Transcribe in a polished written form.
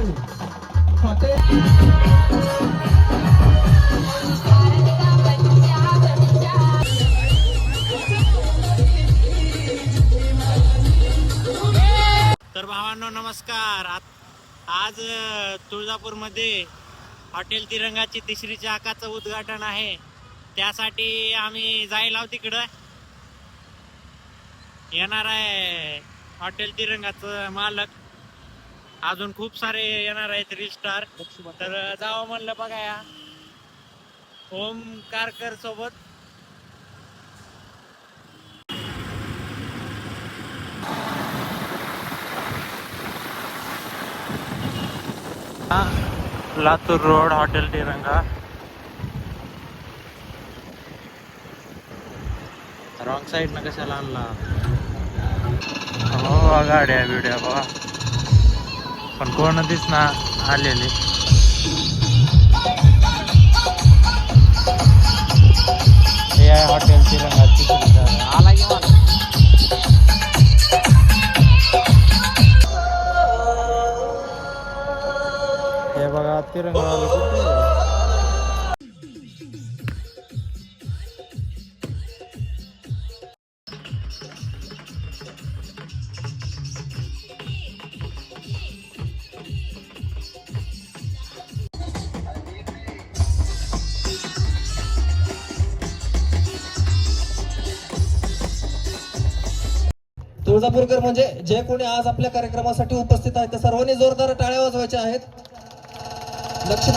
तर भावांनो नमस्कार. आज तुळजापूरमध्ये हॉटेल तिरंगाची तिसरी चाकाचं उद्घाटन आहे. त्यासाठी आम्ही जायला तिकडं. येणार आहे हॉटेल तिरंगाचं मालक, अजून खूप सारे येणार आहेत रील स्टार. तर जावं म्हणलं बघा या ओम कारकर सोबत. लातूर रोड हॉटेल तिरंगा. रॉंग साइड न कशाला आणला. हो गाड्या बिड्या बघा, पण कोण दिसना आलेले. हे आहे हॉटेल तिरंगा. आला की मला. हे बघा तिरंगा तुळजापूरकर म्हणजे जे कोणी आज आपल्या कार्यक्रमासाठी उपस्थित आहेत त्या सर्वांनी जोरदार टाळ्या वाजवायच्या आहेत. लक्ष